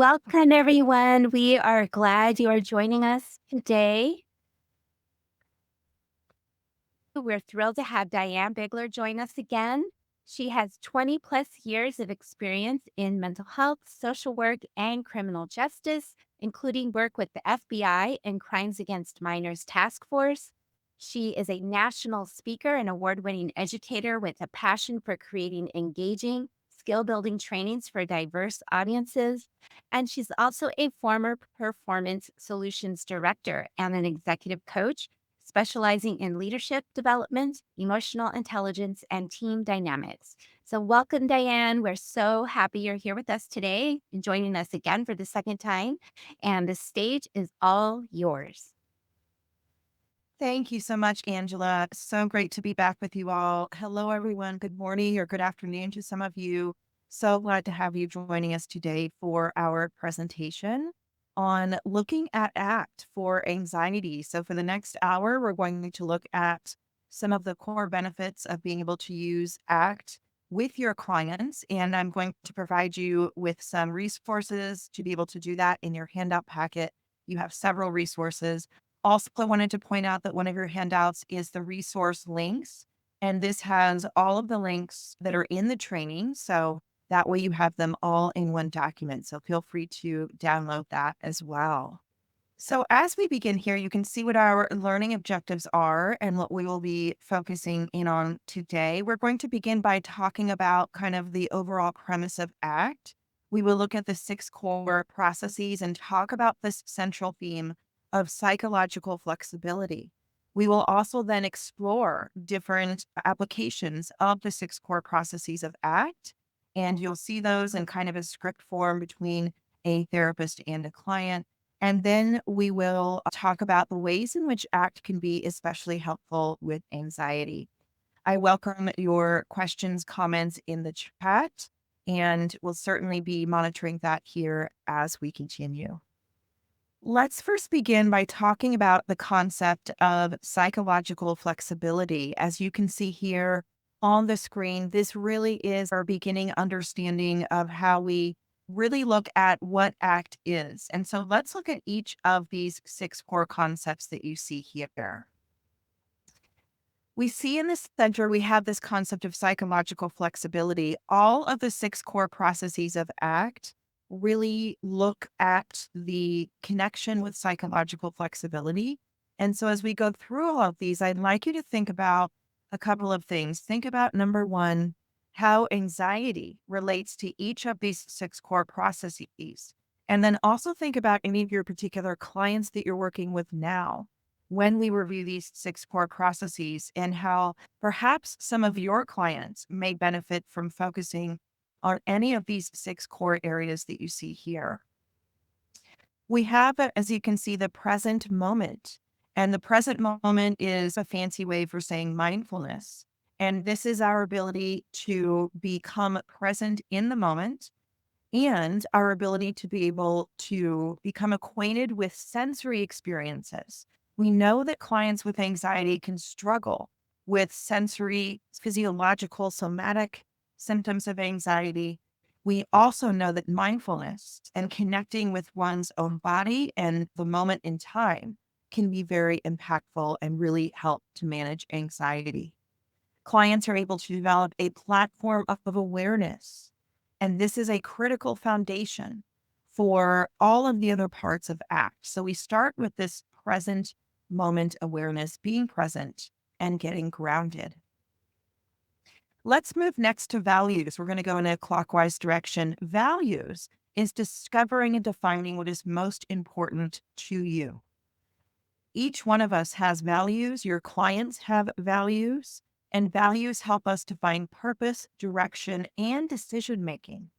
Welcome, everyone. We are glad you are joining us today. We're thrilled to have Diane Bigler join us again. She has 20 plus years of experience in mental health, social work, and criminal justice, including work with the FBI and Crimes Against Minors Task Force. She is a national speaker and award winning educator with a passion for creating engaging, skill building trainings for diverse audiences. And she's also a former performance solutions director and an executive coach specializing in leadership development, emotional intelligence, and team dynamics. So, welcome, Diane. We're so happy you're here with us today and joining us again for the second time. And the stage is all yours. Thank you so much, Angela. So great to be back with you all. Hello, everyone. Good morning or good afternoon to some of you. So glad to have you joining us today for our presentation on looking at ACT for anxiety. So, for the next hour, we're going to look at some of the core benefits of being able to use ACT with your clients. And I'm going to provide you with some resources to be able to do that in your handout packet. You have several resources. Also, I wanted to point out that one of your handouts is the resource links, and this has all of the links that are in the training. So that way you have them all in one document. So feel free to download that as well. So as we begin here, you can see what our learning objectives are and what we will be focusing in on today. We're going to begin by talking about kind of the overall premise of ACT. We will look at the 6 core processes and talk about this central theme of psychological flexibility. We will also then explore different applications of the 6 core processes of ACT, and you'll see those in kind of a script form between a therapist and a client. And then we will talk about the ways in which ACT can be especially helpful with anxiety. I welcome your questions, comments in the chat, and we'll certainly be monitoring that here as we continue. Let's first begin by talking about the concept of psychological flexibility. As you can see here on the screen, this really is our beginning understanding of how we really look at what ACT is. And so let's look at each of these 6 core concepts that you see here. We see in the center, we have this concept of psychological flexibility. All of the 6 core processes of ACT really look at the connection with psychological flexibility. And so as we go through all of these, I'd like you to think about a couple of things. Think about number one, how anxiety relates to each of these 6 core processes. And then also think about any of your particular clients that you're working with now when we review these 6 core processes and how perhaps some of your clients may benefit from focusing on any of these 6 core areas that you see here. We have, as you can see, the present moment. And the present moment is a fancy way for saying mindfulness. And this is our ability to become present in the moment and our ability to be able to become acquainted with sensory experiences. We know that clients with anxiety can struggle with sensory, physiological, somatic symptoms of anxiety. We also know that mindfulness and connecting with one's own body and the moment in time can be very impactful and really help to manage anxiety. Clients are able to develop a platform of awareness, and this is a critical foundation for all of the other parts of ACT. So we start with this present moment awareness, being present and getting grounded. Let's move next to values. We're going to go in a clockwise direction. Values is discovering and defining what is most important to you. Each one of us has values. Your clients have values, and values help us to find purpose, direction, and decision making.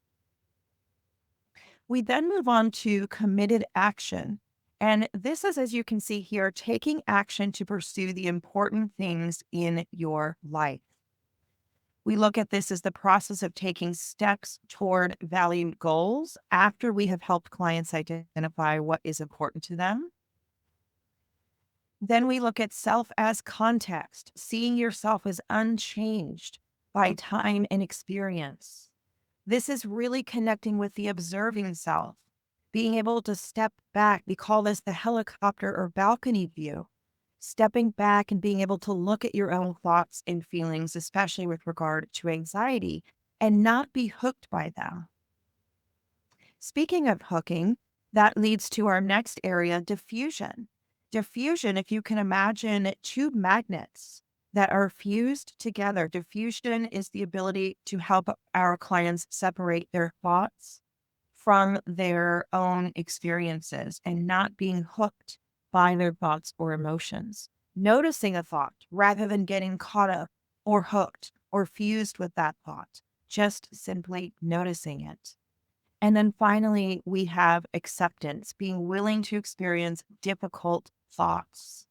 We then move on to committed action. And this is, as you can see here, taking action to pursue the important things in your life. We look at this as the process of taking steps toward valued goals after we have helped clients identify what is important to them. Then we look at self as context, seeing yourself as unchanged by time and experience. This is really connecting with the observing self being able to step back. We call this the helicopter or balcony view. Stepping back and being able to look at your own thoughts and feelings, especially with regard to anxiety, and not be hooked by them. Speaking of hooking, that leads to our next area, diffusion. Diffusion, if you can imagine two magnets that are fused together, diffusion is the ability to help our clients separate their thoughts from their own experiences and not being hooked by their thoughts or emotions. Noticing a thought rather than getting caught up or hooked or fused with that thought, just simply noticing it. And then finally, we have acceptance, being willing to experience difficult thoughts,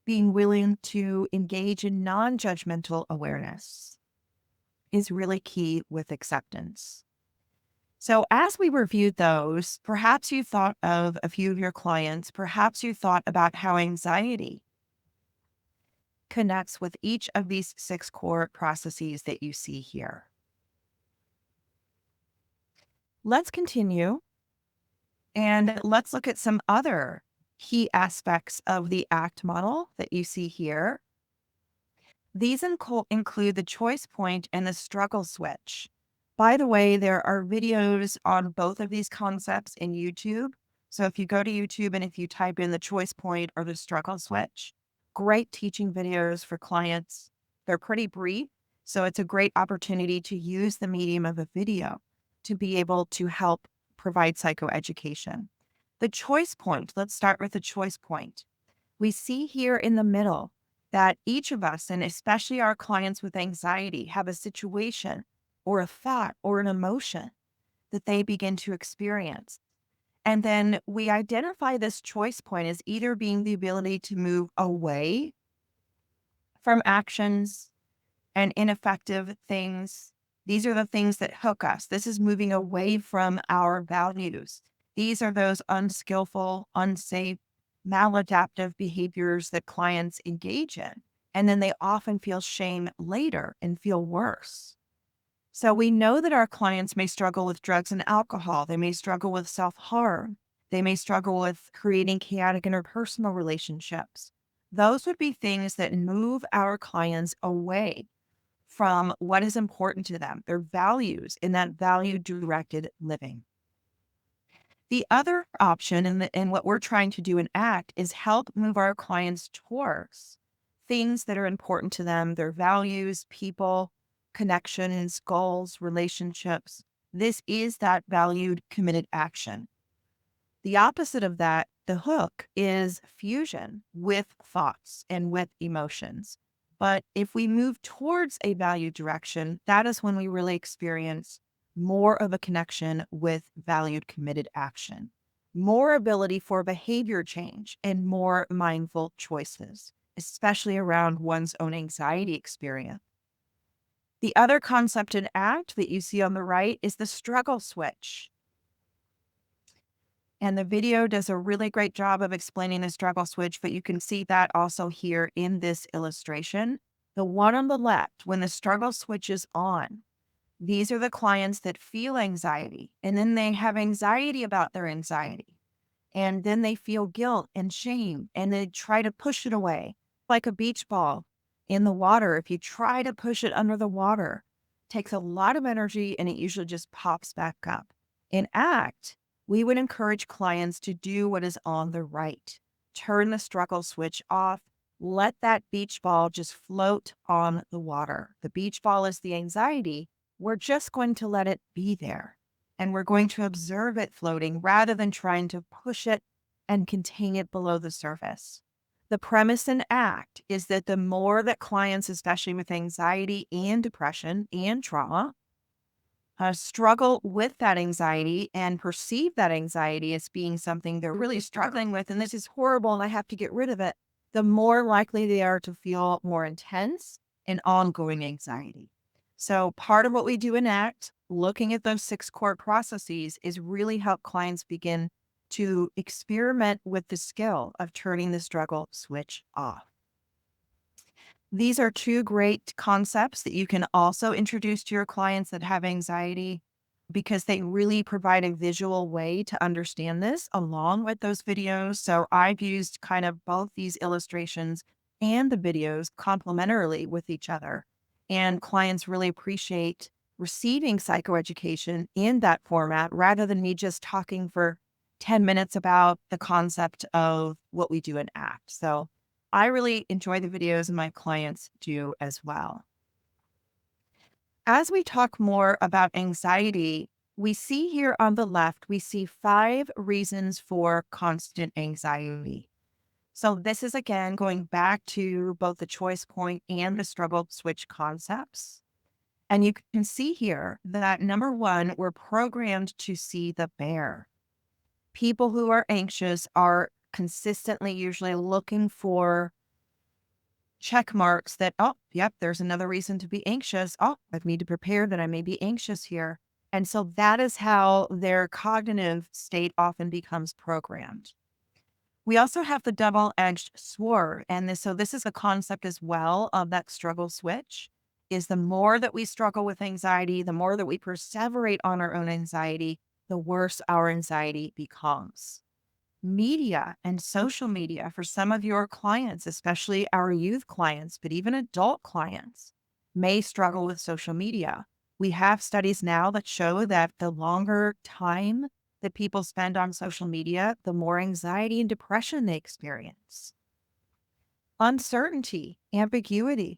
being willing to engage in non judgmental awareness is really key with acceptance. So, as we reviewed those, perhaps you thought of a few of your clients, perhaps you thought about how anxiety connects with each of these six core processes that you see here. Let's continue and let's look at some other key aspects of the ACT model that you see here. These include the choice point and the struggle switch. By the way, there are videos on both of these concepts in YouTube. So if you go to YouTube and if you type in the choice point or the struggle switch, great teaching videos for clients. They're pretty brief, so it's a great opportunity to use the medium of a video to be able to help provide psychoeducation. The choice point, let's start with the choice point. We see here in the middle that each of us, and especially our clients with anxiety, have a situation or a thought or an emotion that they begin to experience. And then we identify this choice point as either being the ability to move away from actions and ineffective things. These are the things that hook us. This is moving away from our values. These are those unskillful, unsafe, maladaptive behaviors that clients engage in. And then they often feel shame later and feel worse. So we know that our clients may struggle with drugs and alcohol. They may struggle with self-harm. They may struggle with creating chaotic interpersonal relationships. Those would be things that move our clients away from what is important to them, their values in that value-directed living. The other option, and what we're trying to do in ACT, is help move our clients towards things that are important to them, their values, people, connections, goals, relationships. This is that valued, committed action. The opposite of that, the hook, is fusion with thoughts and with emotions. But if we move towards a value direction, that is when we really experience more of a connection with valued, committed action, more ability for behavior change, and more mindful choices, especially around one's own anxiety experience. The other concept in ACT that you see on the right is the struggle switch. And the video does a really great job of explaining the struggle switch, but you can see that also here in this illustration. The one on the left, when the struggle switch is on, these are the clients that feel anxiety, and then they have anxiety about their anxiety. And then they feel guilt and shame, and they try to push it away like a beach ball in the water. If you try to push it under the water, it takes a lot of energy and it usually just pops back up. In ACT, we would encourage clients to do what is on the right. Turn the struggle switch off. Let that beach ball just float on the water. The beach ball is the anxiety. We're just going to let it be there. And we're going to observe it floating rather than trying to push it and contain it below the surface. The premise in ACT is that the more that clients, especially with anxiety and depression and trauma, struggle with that anxiety and perceive that anxiety as being something they're really struggling with, and this is horrible and I have to get rid of it, the more likely they are to feel more intense and ongoing anxiety. So part of what we do in ACT, looking at those six core processes, is really help clients begin to experiment with the skill of turning the struggle switch off. These are two great concepts that you can also introduce to your clients that have anxiety. because they really provide a visual way to understand this along with those videos. So I've used kind of both these illustrations and the videos complementarily with each other. And clients really appreciate receiving psychoeducation in that format rather than me just talking for 10 minutes about the concept of what we do in ACT. So I really enjoy the videos, and my clients do as well. As we talk more about anxiety, we see here on the left, we see 5 reasons for constant anxiety. So, this is again going back to both the choice point and the struggle switch concepts. And you can see here that number one, we're programmed to see the bear. People who are anxious are consistently usually looking for check marks that, oh, yep, there's another reason to be anxious. Oh, I need to prepare that I may be anxious here. And so that is how their cognitive state often becomes programmed. We also have the double-edged sword. And this is a concept as well of that struggle switch is the more that we struggle with anxiety, the more that we perseverate on our own anxiety, the worse our anxiety becomes. Media and social media for some of your clients, especially our youth clients, but even adult clients, may struggle with social media. We have studies now that show that the longer time that people spend on social media, the more anxiety and depression they experience. Uncertainty, ambiguity,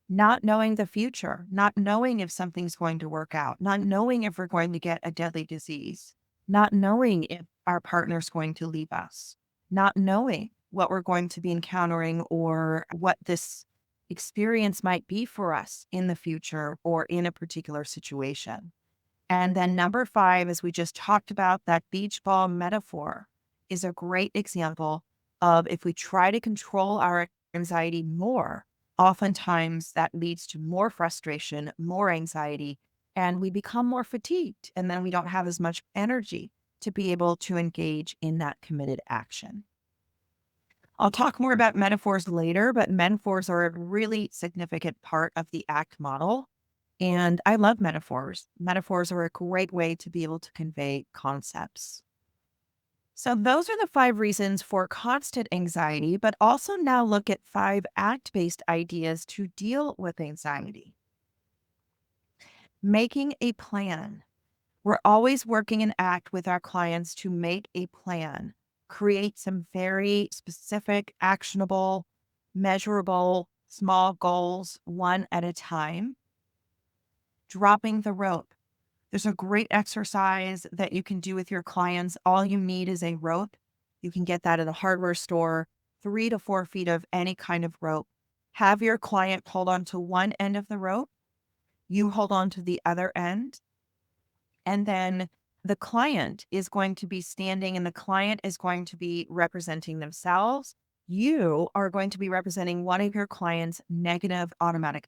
not knowing the future, not knowing if something's going to work out, not knowing if we're going to get a deadly disease, not knowing if our partner's going to leave us, not knowing what we're going to be encountering or what this experience might be for us in the future or in a particular situation. And then number 5, as we just talked about, that beach ball metaphor is a great example of if we try to control our anxiety more, oftentimes that leads to more frustration, more anxiety, and we become more fatigued. And then we don't have as much energy to be able to engage in that committed action. I'll talk more about metaphors later, but metaphors are a really significant part of the ACT model. And I love metaphors. Metaphors are a great way to be able to convey concepts. So, those are the 5 reasons for constant anxiety, but also now look at 5 ACT-based ideas to deal with anxiety. Making a plan. We're always working in ACT with our clients to make a plan, create some very specific, actionable, measurable, small goals, one at a time. Dropping the rope. There's a great exercise that you can do with your clients. All you need is a rope. You can get that at a hardware store, 3 to 4 feet of any kind of rope. Have your client hold on to one end of the rope. You hold on to the other end. And then the client is going to be standing and the client is going to be representing themselves. You are going to be representing one of your client's negative automatic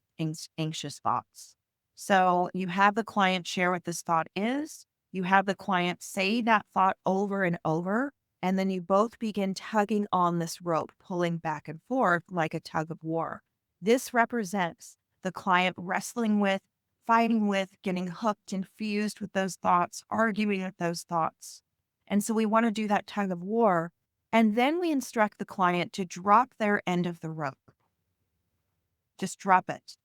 anxious thoughts. So you have the client share what this thought is. You have the client say that thought over and over. And then you both begin tugging on this rope, pulling back and forth like a tug of war. This represents the client wrestling with, fighting with, getting hooked and fused with those thoughts, arguing with those thoughts. And so we want to do that tug of war. And then we instruct the client to drop their end of the rope. Just drop it.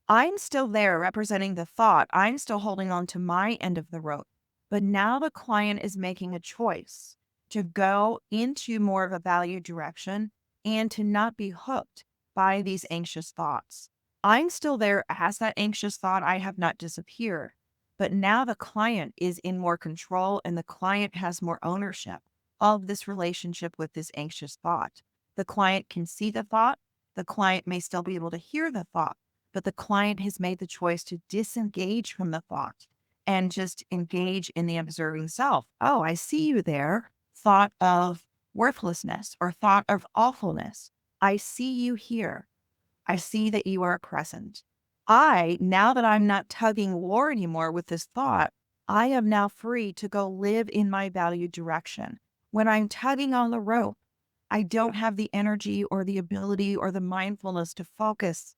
I'm still there representing the thought. I'm still holding on to my end of the rope. But now the client is making a choice to go into more of a value direction and to not be hooked by these anxious thoughts. I'm still there as that anxious thought. I have not disappeared. But now the client is in more control and the client has more ownership of this relationship with this anxious thought. The client can see the thought. The client may still be able to hear the thought, but the client has made the choice to disengage from the thought and just engage in the observing self. Oh, I see you there. Thought of worthlessness or thought of awfulness. I see you here. I see that you are present. Now that I'm not tugging war anymore with this thought, I am now free to go live in my valued direction. When I'm tugging on the rope, I don't have the energy or the ability or the mindfulness to focus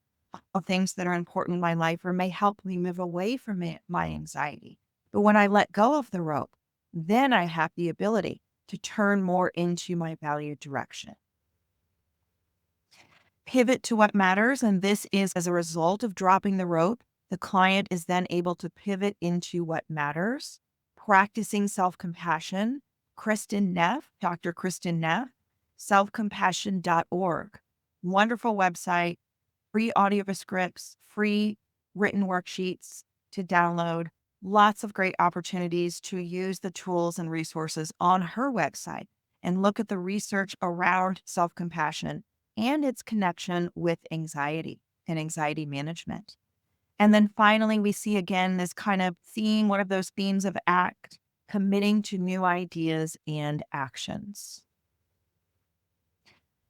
on things that are important in my life or may help me move away from my anxiety. But when I let go of the rope, then I have the ability to turn more into my valued direction. Pivot to what matters. And this is as a result of dropping the rope, the client is then able to pivot into what matters. Practicing self compassion. Dr. Kristen Neff, selfcompassion.org. Wonderful website, free audio scripts, free written worksheets to download. Lots of great opportunities to use the tools and resources on her website and look at the research around self compassion and its connection with anxiety and anxiety management. And then finally, we see again this kind of theme, one of those themes of ACT, committing to new ideas and actions.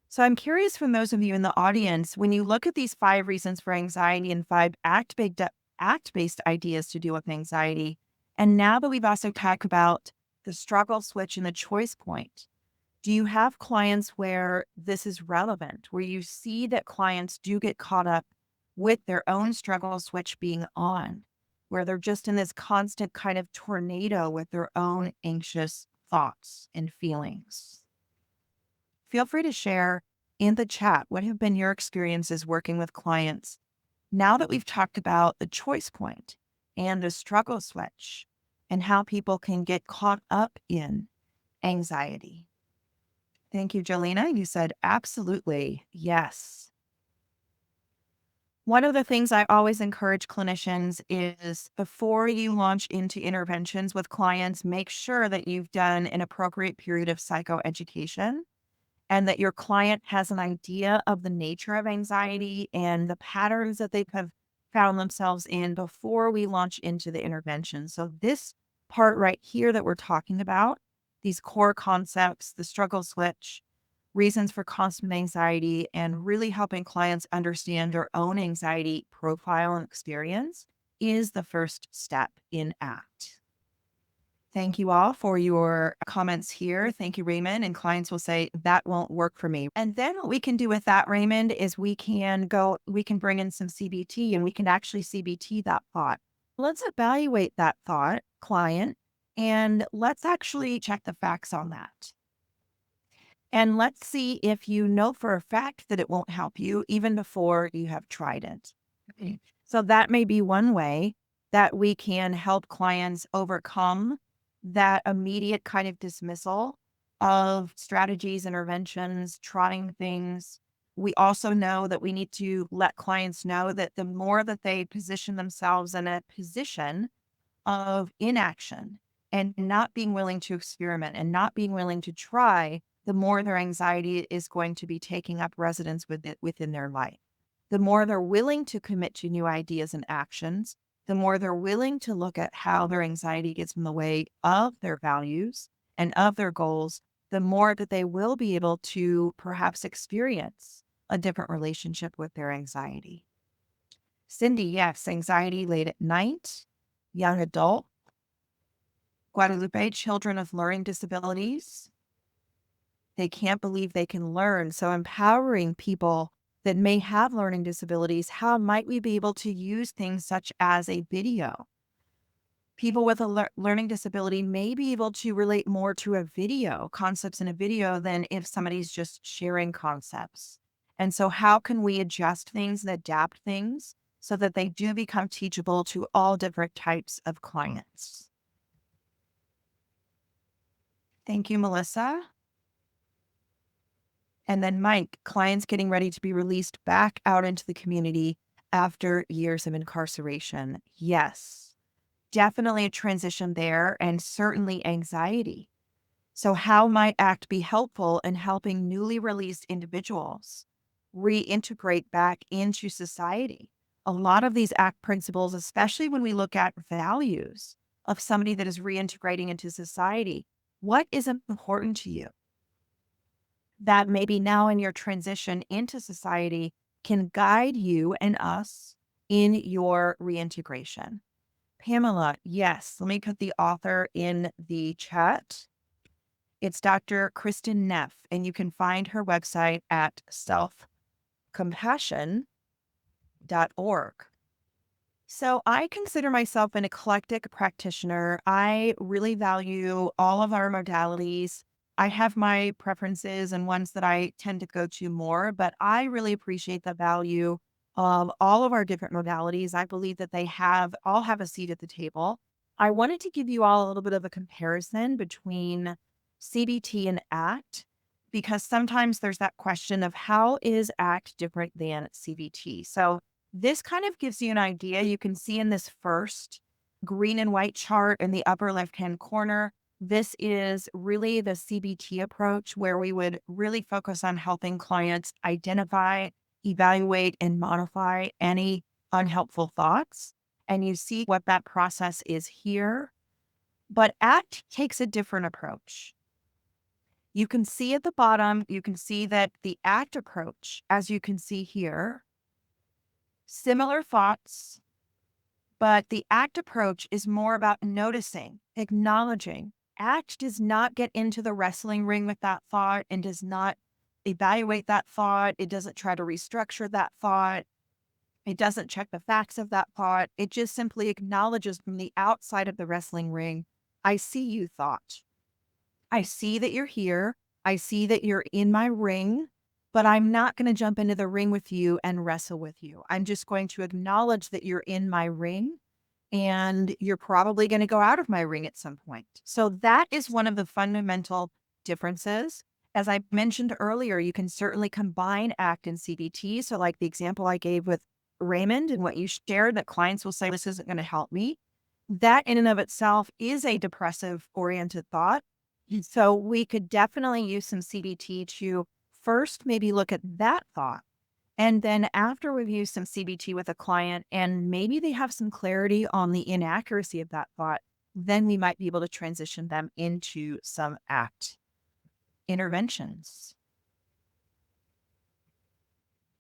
So I'm curious from those of you in the audience, when you look at these 5 reasons for anxiety and 5 ACT-based ideas to deal with anxiety, and now that we've also talked about the struggle switch and the choice point, do you have clients where this is relevant, where you see that clients do get caught up with their own struggle switch being on, where they're just in this constant kind of tornado with their own anxious thoughts and feelings? Feel free to share in the chat what have been your experiences working with clients now that we've talked about the choice point and the struggle switch and how people can get caught up in anxiety. Thank you, Jolena. You said absolutely yes. One of the things I always encourage clinicians is before you launch into interventions with clients, make sure that you've done an appropriate period of psychoeducation and that your client has an idea of the nature of anxiety and the patterns that they have found themselves in before we launch into the intervention. So this part right here that we're talking about, these core concepts, the struggle switch, reasons for constant anxiety, and really helping clients understand their own anxiety profile and experience is the first step in ACT. Thank you all for your comments here. Thank you, Raymond. And clients will say, that won't work for me. And then what we can do with that, Raymond, is we can bring in some CBT and we can actually CBT that thought. Let's evaluate that thought, client, and let's actually check the facts on that. And let's see if you know for a fact that it won't help you even before you have tried it. Okay. So that may be one way that we can help clients overcome that immediate kind of dismissal of strategies, interventions, trying things. We also know that we need to let clients know that the more that they position themselves in a position of inaction and not being willing to experiment and not being willing to try, the more their anxiety is going to be taking up residence within their life. The more they're willing to commit to new ideas and actions, the more they're willing to look at how their anxiety gets in the way of their values and of their goals, the more that they will be able to perhaps experience a different relationship with their anxiety. Cindy, yes, anxiety late at night, young adult. Guadalupe, children of learning disabilities. They can't believe they can learn. So empowering people that may have learning disabilities, how might we be able to use things such as a video? People with a learning disability may be able to relate more to a video, concepts in a video, than if somebody's just sharing concepts. And so how can we adjust things and adapt things so that they do become teachable to all different types of clients? Thank you, Melissa. And then Mike, clients getting ready to be released back out into the community after years of incarceration. Yes, definitely a transition there and certainly anxiety. So how might ACT be helpful in helping newly released individuals reintegrate back into society? A lot of these ACT principles, especially when we look at values of somebody that is reintegrating into society, what is important to you? That maybe now in your transition into society can guide you and us in your reintegration. Pamela, yes, let me put the author in the chat. It's Dr. Kristen Neff, and you can find her website at selfcompassion.org. So I consider myself an eclectic practitioner. I really value all of our modalities. I have my preferences and ones that I tend to go to more, but I really appreciate the value of all of our different modalities. I believe that they have all have a seat at the table. I wanted to give you all a little bit of a comparison between CBT and ACT because sometimes there's that question of how is ACT different than CBT. So this kind of gives you an idea. You can see in this first green and white chart in the upper left-hand corner, this is really the CBT approach where we would really focus on helping clients identify, evaluate, and modify any unhelpful thoughts. And you see what that process is here. But ACT takes a different approach. You can see at the bottom, you can see that the ACT approach, as you can see here, similar thoughts, but the ACT approach is more about noticing, acknowledging. ACT does not get into the wrestling ring with that thought and does not evaluate that thought. It doesn't try to restructure that thought. It doesn't check the facts of that thought. It just simply acknowledges from the outside of the wrestling ring, I see you, thought. I see that you're here. I see that you're in my ring, but I'm not going to jump into the ring with you and wrestle with you. I'm just going to acknowledge that you're in my ring and you're probably going to go out of my ring at some point. So that is one of the fundamental differences. As I mentioned earlier, you can certainly combine ACT and CBT. So, like the example I gave with Raymond and what you shared, that clients will say, this isn't going to help me. That in and of itself is a depressive oriented thought. So we could definitely use some CBT to first maybe look at that thought. And then after we've used some CBT with a client and maybe they have some clarity on the inaccuracy of that thought, then we might be able to transition them into some ACT interventions.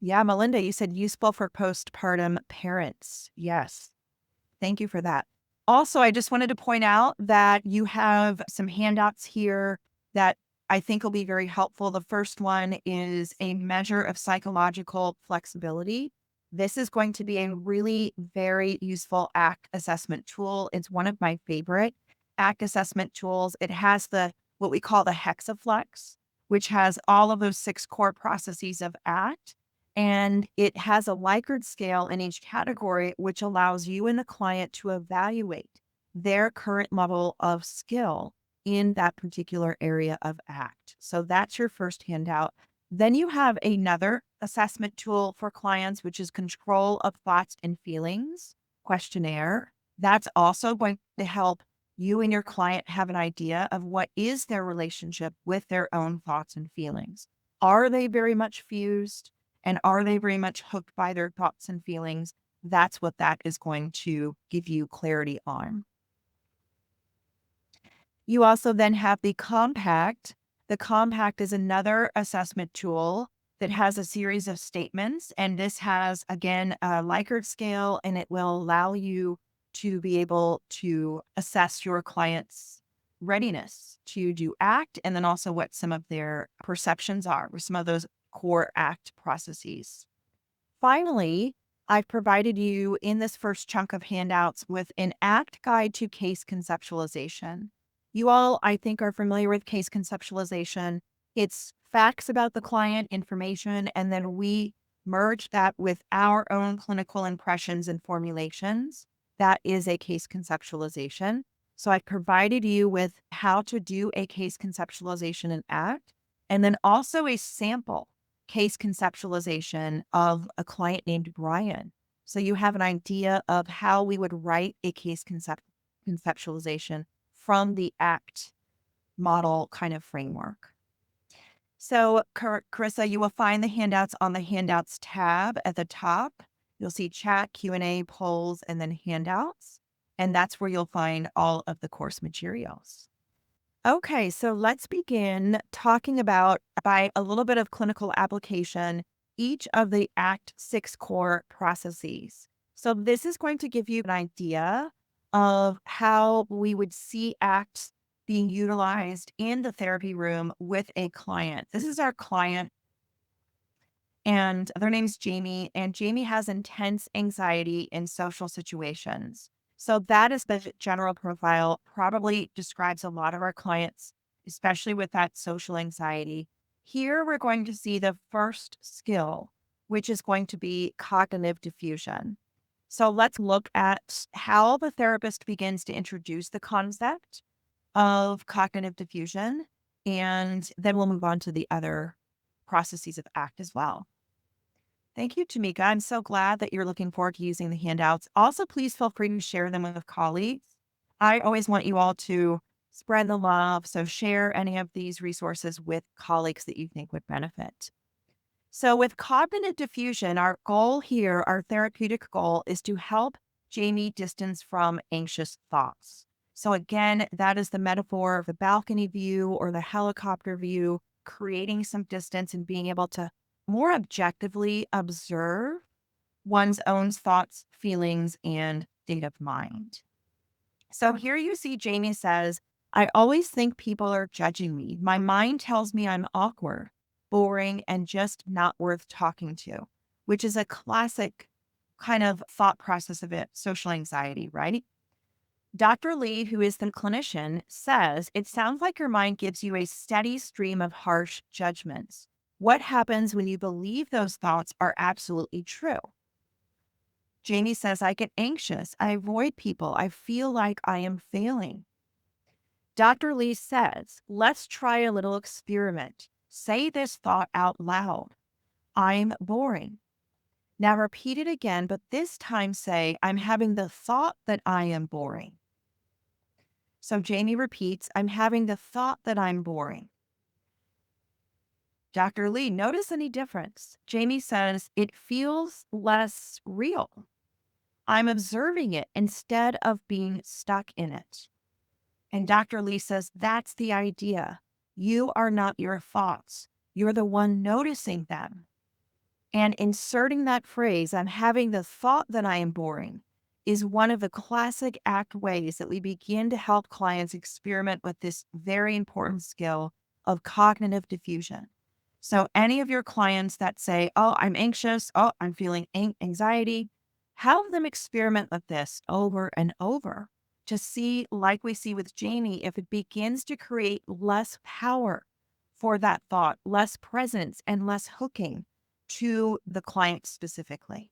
Yeah, Melinda, you said useful for postpartum parents. Yes. Thank you for that. Also, I just wanted to point out that you have some handouts here that I think will be very helpful. The first one is a measure of psychological flexibility. This is going to be a really very useful ACT assessment tool. It's one of my favorite ACT assessment tools. It has the what we call the hexaflex, which has all of those 6 core processes of ACT. And it has a Likert scale in each category, which allows you and the client to evaluate their current level of skill in that particular area of ACT. So that's your first handout. Then you have another assessment tool for clients, which is control of thoughts and feelings questionnaire. That's also going to help you and your client have an idea of what is their relationship with their own thoughts and feelings. Are they very much fused? And are they very much hooked by their thoughts and feelings? That's what that is going to give you clarity on. You also then have the compact. The compact is another assessment tool that has a series of statements. And this has, again, a Likert scale, and it will allow you to be able to assess your client's readiness to do ACT and then also what some of their perceptions are with some of those core ACT processes. Finally, I've provided you in this first chunk of handouts with an ACT guide to case conceptualization. You all, I think, are familiar with case conceptualization. It's facts about the client, information, and then we merge that with our own clinical impressions and formulations. That is a case conceptualization. So I've provided you with how to do a case conceptualization in ACT, and then also a sample case conceptualization of a client named Brian. So you have an idea of how we would write a case conceptualization from the ACT model kind of framework. So Carissa, you will find the handouts on the handouts tab at the top. You'll see chat, Q&A, polls, and then handouts. And that's where you'll find all of the course materials. Okay, so let's begin talking about, by a little bit of clinical application, each of the ACT 6 core processes. So this is going to give you an idea of how we would see ACT being utilized in the therapy room with a client. This is our client And their name's Jamie, and Jamie has intense anxiety in social situations. So that is the general profile, probably describes a lot of our clients, especially with that social anxiety. Here we're going to see the first skill, which is going to be cognitive diffusion. So let's look at how the therapist begins to introduce the concept of cognitive diffusion, and then we'll move on to the other processes of ACT as well. Thank you, Tamika. I'm so glad that you're looking forward to using the handouts. Also, please feel free to share them with colleagues. I always want you all to spread the love, so share any of these resources with colleagues that you think would benefit. So, with cognitive diffusion, our goal here, our therapeutic goal, is to help Jamie distance from anxious thoughts. So, again, that is the metaphor of the balcony view or the helicopter view, creating some distance and being able to more objectively observe one's own thoughts, feelings, and state of mind. So, here you see Jamie says, I always think people are judging me. My mind tells me I'm awkward, boring, and just not worth talking to, which is a classic kind of thought process of it, social anxiety, right? Dr. Lee, who is the clinician, says it sounds like your mind gives you a steady stream of harsh judgments. What happens when you believe those thoughts are absolutely true? Jamie says, I get anxious. I avoid people. I feel like I am failing. Dr. Lee says, let's try a little experiment. Say this thought out loud. I'm boring. Now repeat it again, but this time say, I'm having the thought that I am boring. So Jamie repeats, I'm having the thought that I'm boring. Dr. Lee, notice any difference? Jamie says, it feels less real. I'm observing it instead of being stuck in it. And Dr. Lee says, that's the idea. You are not your thoughts. You're the one noticing them. And inserting that phrase, I'm having the thought that I am boring, is one of the classic ACT ways that we begin to help clients experiment with this very important skill of cognitive diffusion. So, any of your clients that say, oh, I'm anxious, oh, I'm feeling anxiety, have them experiment with this over and over to see, like we see with Jamie, if it begins to create less power for that thought, less presence, and less hooking to the client specifically.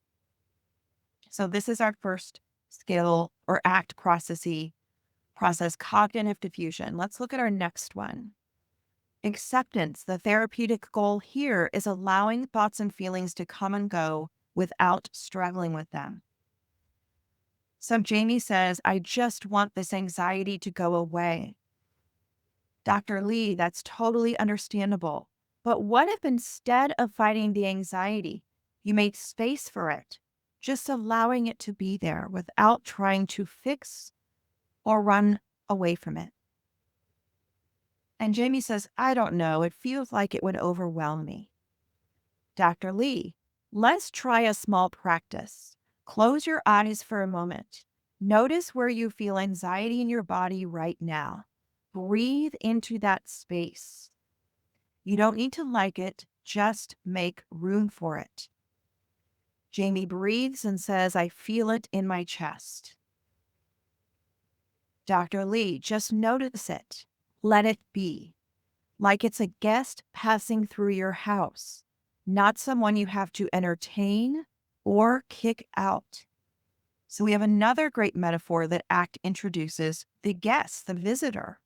So this is our first skill or ACT process, cognitive diffusion. Let's look at our next one. Acceptance. The therapeutic goal here is allowing thoughts and feelings to come and go without struggling with them. So Jamie says, I just want this anxiety to go away. Dr. Lee, that's totally understandable. But what if instead of fighting the anxiety, you made space for it, just allowing it to be there without trying to fix or run away from it? And Jamie says, I don't know. It feels like it would overwhelm me. Dr. Lee, let's try a small practice. Close your eyes for a moment. Notice where you feel anxiety in your body right now. Breathe into that space. You don't need to like it, just make room for it. Jamie breathes and says, I feel it in my chest. Dr. Lee, just notice it. Let it be. Like it's a guest passing through your house, not someone you have to entertain or kick out. So we have another great metaphor that ACT introduces, the guest, the visitor.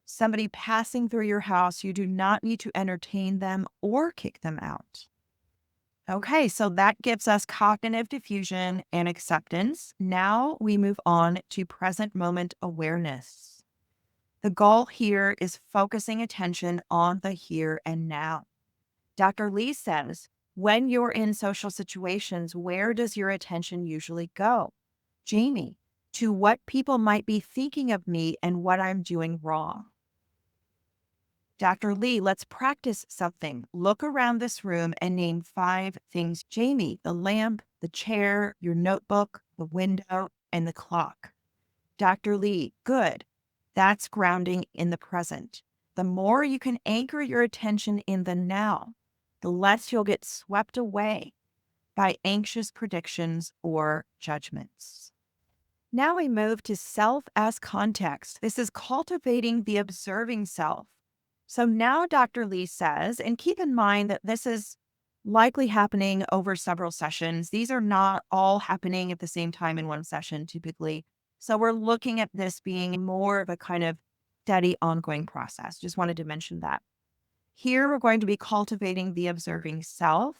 Somebody passing through your house, you do not need to entertain them or kick them out. Okay, so that gives us cognitive diffusion and acceptance. Now we move on to present moment awareness. The goal here is focusing attention on the here and now. Dr. Lee says, when you're in social situations, where does your attention usually go? Jamie, to what people might be thinking of me and what I'm doing wrong. Dr. Lee, let's practice something. Look around this room and name 5 things. Jamie, the lamp, the chair, your notebook, the window, and the clock. Dr. Lee, good. That's grounding in the present. The more you can anchor your attention in the now, the less you'll get swept away by anxious predictions or judgments. Now we move to self as context. This is cultivating the observing self. So now Dr. Lee says, and keep in mind that this is likely happening over several sessions. These are not all happening at the same time in one session typically. So we're looking at this being more of a kind of steady, ongoing process. Just wanted to mention that. Here we're going to be cultivating the observing self.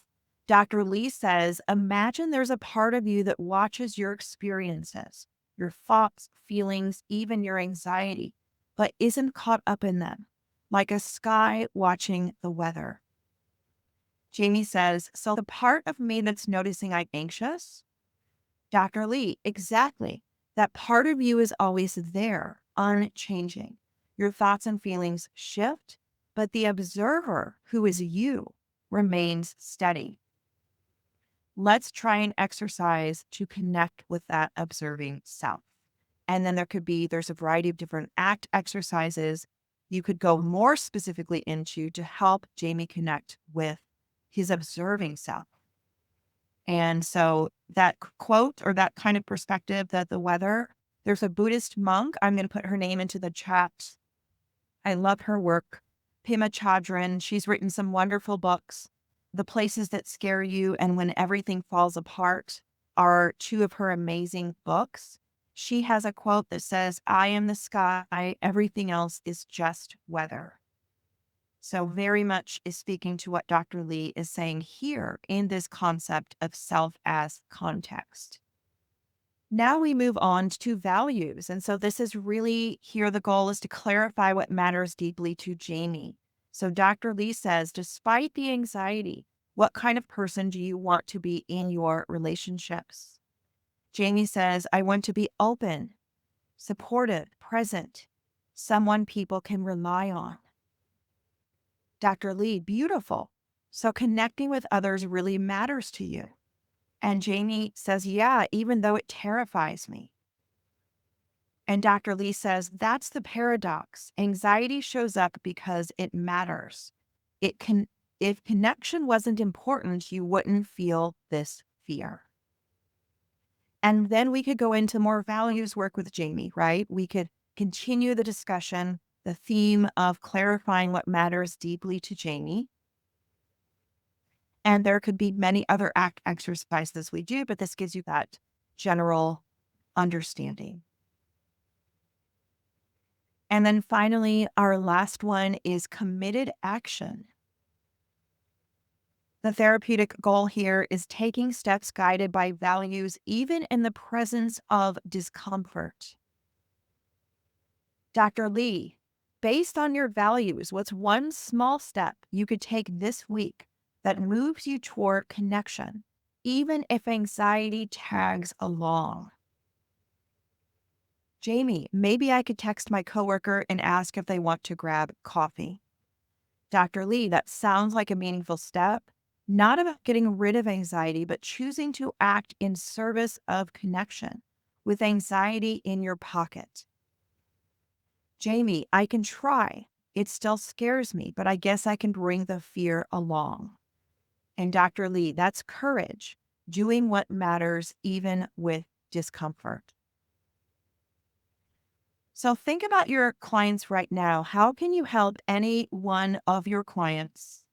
Dr. Lee says, imagine there's a part of you that watches your experiences, your thoughts, feelings, even your anxiety, but isn't caught up in them, like a sky watching the weather. Jamie says, so the part of me that's noticing I'm anxious? Dr. Lee, exactly. That part of you is always there, unchanging. Your thoughts and feelings shift, but the observer, who is you, remains steady. Let's try and exercise to connect with that observing self. And then there's a variety of different ACT exercises you could go more specifically into to help Jamie connect with his observing self. And so that quote or that kind of perspective that the weather, there's a Buddhist monk, I'm going to put her name into the chat. I love her work. Pema Chodron, she's written some wonderful books. The Places That Scare You and When Everything Falls Apart are two of her amazing books. She has a quote that says, I am the sky, everything else is just weather. So very much is speaking to what Dr. Lee is saying here in this concept of self as context. Now we move on to values. And so this is really here the goal is to clarify what matters deeply to Jamie. So Dr. Lee says, despite the anxiety, what kind of person do you want to be in your relationships? Jamie says, I want to be open, supportive, present, someone people can rely on. Dr. Lee, beautiful. So connecting with others really matters to you. And Jamie says, yeah, even though it terrifies me. And Dr. Lee says, that's the paradox. Anxiety shows up because it matters. If connection wasn't important, you wouldn't feel this fear. And then we could go into more values work with Jamie, right? We could continue the discussion, the theme of clarifying what matters deeply to Jamie. And there could be many other ACT exercises we do, but this gives you that general understanding. And then finally, our last one is committed action. The therapeutic goal here is taking steps guided by values, even in the presence of discomfort. Dr. Lee, based on your values, what's one small step you could take this week that moves you toward connection, even if anxiety tags along? Jamie, maybe I could text my coworker and ask if they want to grab coffee. Dr. Lee, that sounds like a meaningful step, not about getting rid of anxiety, but choosing to act in service of connection with anxiety in your pocket. Jamie, I can try. It still scares me, but I guess I can bring the fear along. And Dr. Lee, that's courage, doing what matters even with discomfort. So think about your clients right now. How can you help any one of your clients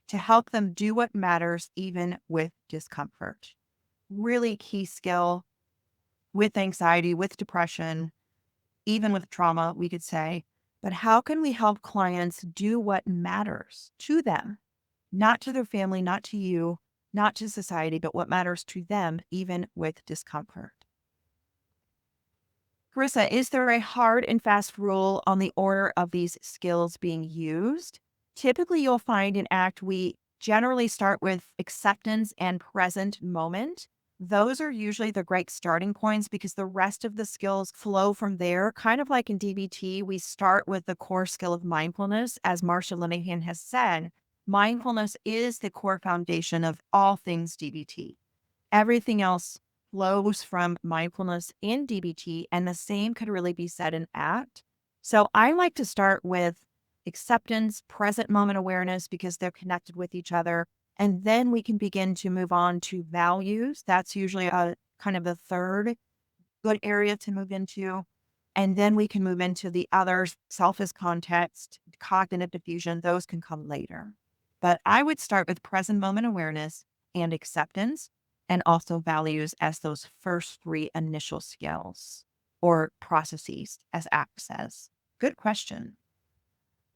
to help them do what matters even with discomfort? Really key skill with anxiety, with depression, even with trauma, we could say. But how can we help clients do what matters to them, not to their family, not to you, not to society, but what matters to them, even with discomfort? Carissa, is there a hard and fast rule on the order of these skills being used? Typically, you'll find in ACT, we generally start with acceptance and present moment. Those are usually the great starting points because the rest of the skills flow from there. Kind of like in DBT, we start with the core skill of mindfulness. As Marsha Linehan has said, mindfulness is the core foundation of all things DBT. Everything else flows from mindfulness in DBT, and the same could really be said in ACT. So I like to start with acceptance, present moment awareness, because they're connected with each other. And then we can begin to move on to values. That's usually a kind of the third good area to move into. And then we can move into the others, self as context, cognitive diffusion. Those can come later. But I would start with present moment awareness and acceptance, and also values as those first three initial skills or processes, as ACT says. Good question.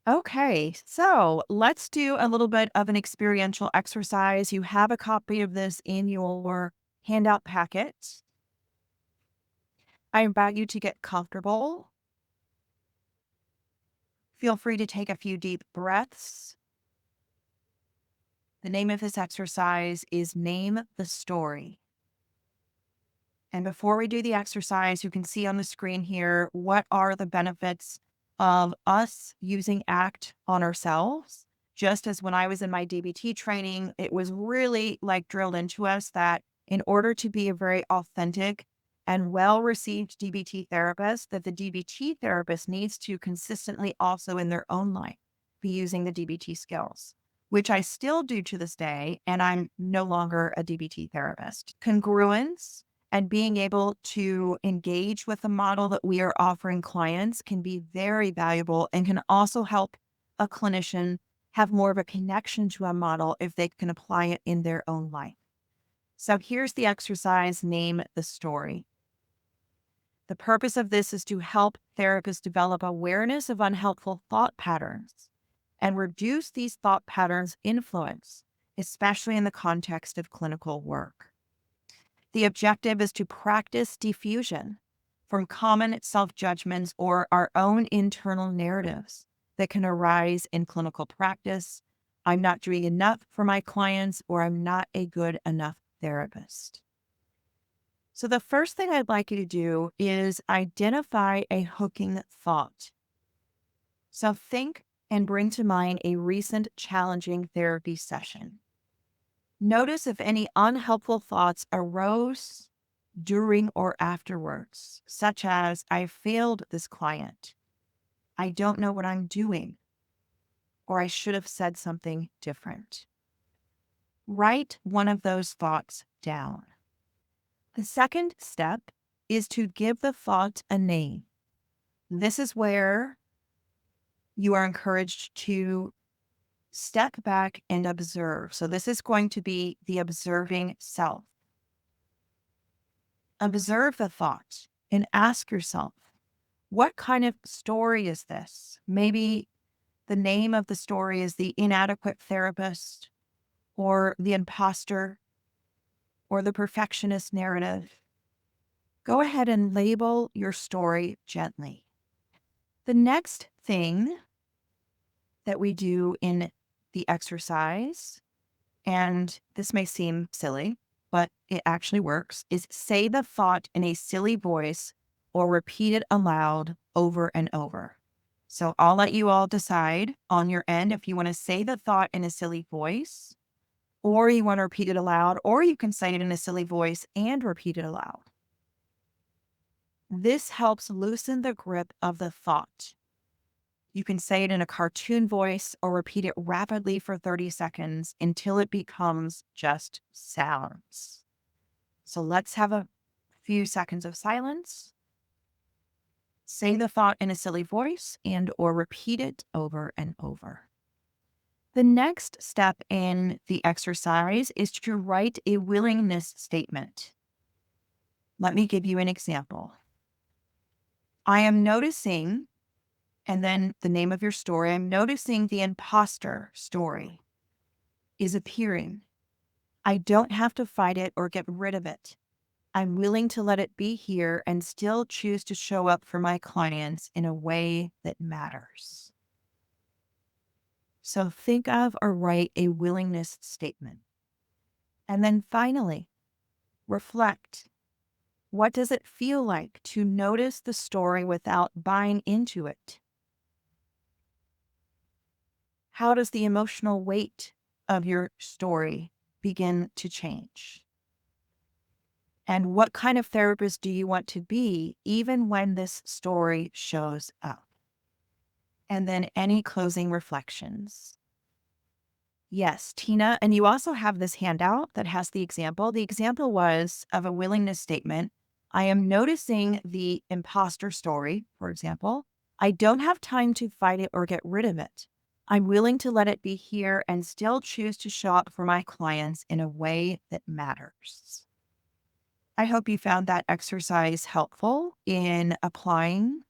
Okay, so let's do a little bit of an experiential exercise. You have a copy of this in your handout packet. I invite you to get comfortable. Feel free to take a few deep breaths. The name of this exercise is Name the Story. And before we do the exercise, you can see on the screen here what are the benefits of us using ACT on ourselves. Just as when I was in my DBT training, it was really like drilled into us that in order to be a very authentic and well-received DBT therapist, that the DBT therapist needs to consistently also in their own life be using the DBT skills, which I still do to this day, and I'm no longer a DBT therapist. Congruence and being able to engage with the model that we are offering clients can be very valuable and can also help a clinician have more of a connection to a model if they can apply it in their own life. So here's the exercise, Name the Story. The purpose of this is to help therapists develop awareness of unhelpful thought patterns and reduce these thought patterns' influence, especially in the context of clinical work. The objective is to practice diffusion from common self-judgments or our own internal narratives that can arise in clinical practice. I'm not doing enough for my clients, or I'm not a good enough therapist. So the first thing I'd like you to do is identify a hooking thought. So think and bring to mind a recent challenging therapy session. Notice if any unhelpful thoughts arose during or afterwards, such as, I failed this client, I don't know what I'm doing, or I should have said something different. Write one of those thoughts down. The second step is to give the thought a name. This is where you are encouraged to step back and observe. So this is going to be the observing self. Observe the thought and ask yourself, what kind of story is this? Maybe the name of the story is the inadequate therapist, or the imposter, or the perfectionist narrative. Go ahead and label your story gently. The next thing that we do in the exercise, and this may seem silly, but it actually works, is say the thought in a silly voice or repeat it aloud over and over. So I'll let you all decide on your end if you want to say the thought in a silly voice, or you want to repeat it aloud, or you can say it in a silly voice and repeat it aloud. This helps loosen the grip of the thought. You can say it in a cartoon voice or repeat it rapidly for 30 seconds until it becomes just sounds. So let's have a few seconds of silence. Say the thought in a silly voice and or repeat it over and over. The next step in the exercise is to write a willingness statement. Let me give you an example. I am noticing, and then the name of your story, I'm noticing the imposter story is appearing. I don't have to fight it or get rid of it. I'm willing to let it be here and still choose to show up for my clients in a way that matters. So think of or write a willingness statement. And then finally, reflect. What does it feel like to notice the story without buying into it? How does the emotional weight of your story begin to change? And what kind of therapist do you want to be even when this story shows up? And then any closing reflections. Yes, Tina. And you also have this handout that has the example. The example was of a willingness statement. I am noticing the imposter story, for example. I don't have time to fight it or get rid of it. I'm willing to let it be here and still choose to show up for my clients in a way that matters. I hope you found that exercise helpful in applying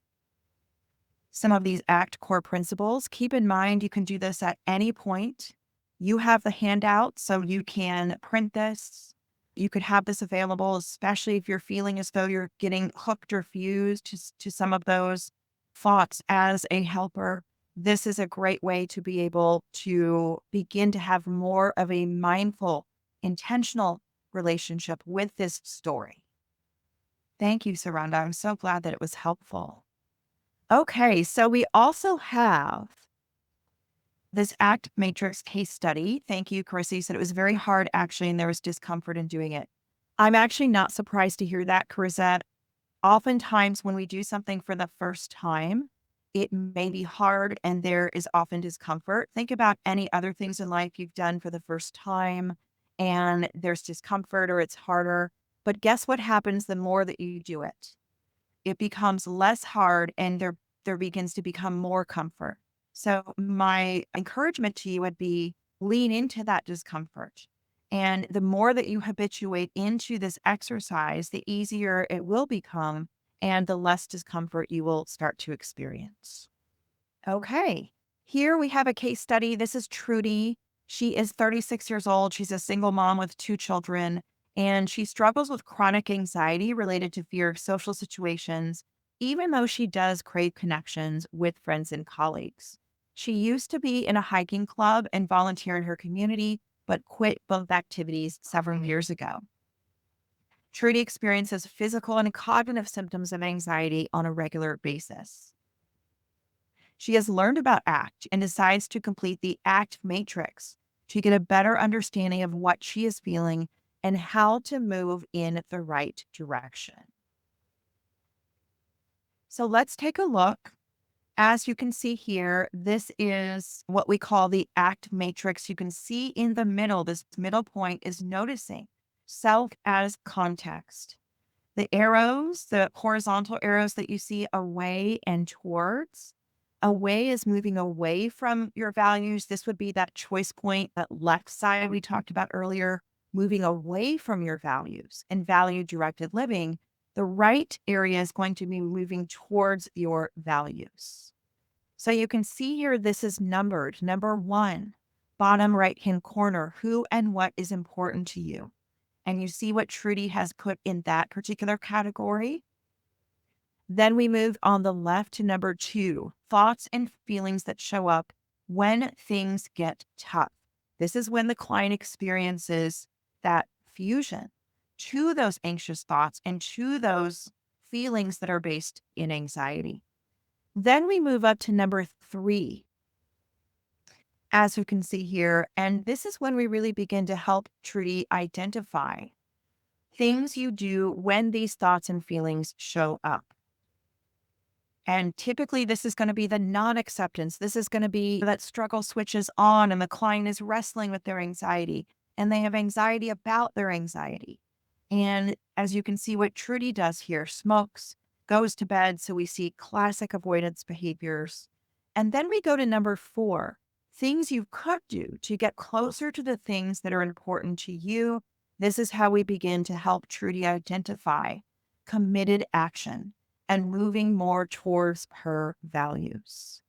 some of these ACT core principles. Keep in mind, you can do this at any point. You have the handout, so you can print this. You could have this available, especially if you're feeling as though you're getting hooked or fused to some of those thoughts as a helper. This is a great way to be able to begin to have more of a mindful, intentional relationship with this story. Thank you, Saranda. I'm so glad that it was helpful. Okay, so we also have this ACT matrix case study. Thank you, Carissa. You said it was very hard, actually, and there was discomfort in doing it. I'm actually not surprised to hear that, Carissa. Oftentimes, when we do something for the first time, it may be hard and there is often discomfort. Think about any other things in life you've done for the first time and there's discomfort or it's harder. But guess what happens the more that you do it? It becomes less hard and there begins to become more comfort. So my encouragement to you would be lean into that discomfort. And the more that you habituate into this exercise, the easier it will become and the less discomfort you will start to experience. Okay. Here we have a case study. This is Trudy. She is 36 years old. She's a single mom with two children, and she struggles with chronic anxiety related to fear of social situations, even though she does crave connections with friends and colleagues. She used to be in a hiking club and volunteer in her community, but quit both activities several years ago. Trudy experiences physical and cognitive symptoms of anxiety on a regular basis. She has learned about ACT and decides to complete the ACT matrix to get a better understanding of what she is feeling and how to move in the right direction. So let's take a look. As you can see here, this is what we call the ACT matrix. You can see in the middle, this middle point is noticing self as context. The arrows, the horizontal arrows that you see away and towards, away is moving away from your values. This would be that choice point, that left side we talked about earlier, moving away from your values and value directed living. The right area is going to be moving towards your values. So you can see here, this is numbered. Number 1, bottom right hand corner, who and what is important to you. And you see what Trudy has put in that particular category. Then we move on the left to number 2, thoughts and feelings that show up when things get tough. This is when the client experiences that fusion to those anxious thoughts and to those feelings that are based in anxiety. Then we move up to number 3, as you can see here. And this is when we really begin to help Trudy identify things you do when these thoughts and feelings show up. And typically, this is going to be the non acceptance. This is going to be that struggle switches on and the client is wrestling with their anxiety and they have anxiety about their anxiety. And as you can see, what Trudy does here, smokes, goes to bed. So we see classic avoidance behaviors. And then we go to number 4, things you could do to get closer to the things that are important to you. This is how we begin to help Trudy identify committed action and moving more towards her values.